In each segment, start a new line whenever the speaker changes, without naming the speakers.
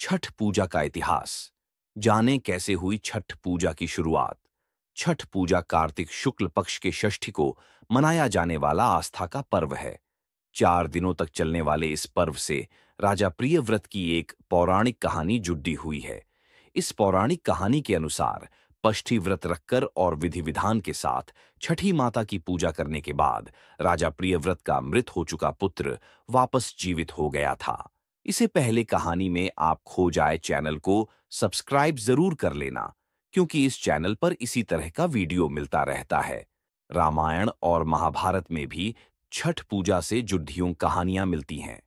छठ पूजा का इतिहास। जानें कैसे हुई छठ पूजा की शुरुआत। छठ पूजा कार्तिक शुक्ल पक्ष के षष्ठी को मनाया जाने वाला आस्था का पर्व है। 4 दिनों तक चलने वाले इस पर्व से राजा प्रियव्रत की एक पौराणिक कहानी जुड़ी हुई है। इस पौराणिक कहानी के अनुसार पष्ठी व्रत रखकर और विधि विधान के साथ छठी माता की पूजा करने के बाद राजा प्रियव्रत का मृत हो चुका पुत्र वापस जीवित हो गया था। इसे पहले कहानी में आप खो जाए चैनल को सब्सक्राइब जरूर कर लेना, क्योंकि इस चैनल पर इसी तरह का वीडियो मिलता रहता है। रामायण और महाभारत में भी छठ पूजा से जुड़ी कहानियां मिलती हैं।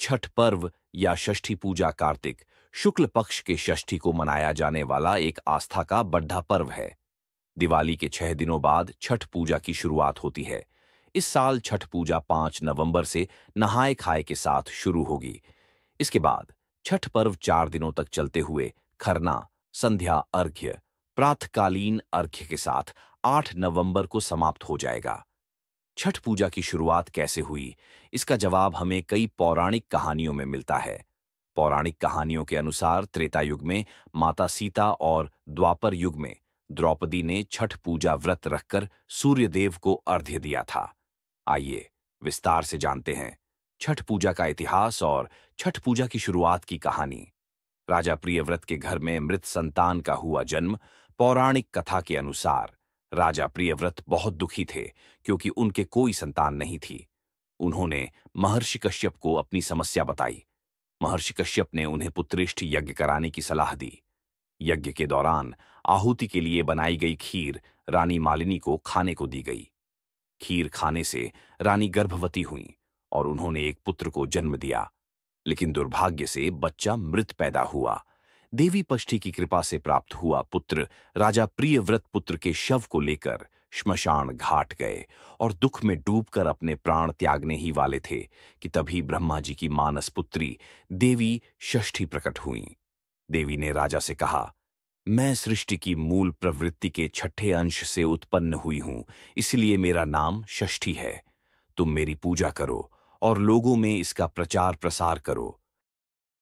छठ पर्व या षष्ठी पूजा कार्तिक शुक्ल पक्ष के षष्ठी को मनाया जाने वाला एक आस्था का बड़ा पर्व है। दिवाली के 6 दिनों बाद छठ पूजा की शुरुआत होती है। इस साल छठ पूजा 5 नवंबर से नहाय खाए के साथ शुरू होगी। इसके बाद छठ पर्व 4 दिनों तक चलते हुए खरना, संध्या अर्घ्य, प्रातःकालीन अर्घ्य के साथ 8 नवंबर को समाप्त हो जाएगा। छठ पूजा की शुरुआत कैसे हुई, इसका जवाब हमें कई पौराणिक कहानियों में मिलता है। पौराणिक कहानियों के अनुसार त्रेता युग में माता सीता और द्वापर युग में द्रौपदी ने छठ पूजा व्रत रखकर सूर्य देव को अर्घ्य दिया था। आइए विस्तार से जानते हैं छठ पूजा का इतिहास और छठ पूजा की शुरुआत की कहानी। राजा प्रियव्रत के घर में मृत संतान का हुआ जन्म। पौराणिक कथा के अनुसार राजा प्रियव्रत बहुत दुखी थे, क्योंकि उनके कोई संतान नहीं थी। उन्होंने महर्षि कश्यप को अपनी समस्या बताई। महर्षि कश्यप ने उन्हें पुत्रेष्ठ यज्ञ कराने की सलाह दी। यज्ञ के दौरान आहुति के लिए बनाई गई खीर रानी मालिनी को खाने को दी गई। खीर खाने से रानी गर्भवती हुई और उन्होंने एक पुत्र को जन्म दिया, लेकिन दुर्भाग्य से बच्चा मृत पैदा हुआ। देवी पष्ठी की कृपा से प्राप्त हुआ पुत्र राजा प्रियव्रत पुत्र के शव को लेकर श्मशान घाट गए और दुख में डूबकर अपने प्राण त्यागने ही वाले थे कि तभी ब्रह्मा जी की मानस पुत्री देवी षष्ठी प्रकट हुई। देवी ने राजा से कहा, मैं सृष्टि की मूल प्रवृत्ति के छठे अंश से उत्पन्न हुई हूं, इसलिए मेरा नाम षष्ठी है। तुम मेरी पूजा करो और लोगों में इसका प्रचार प्रसार करो।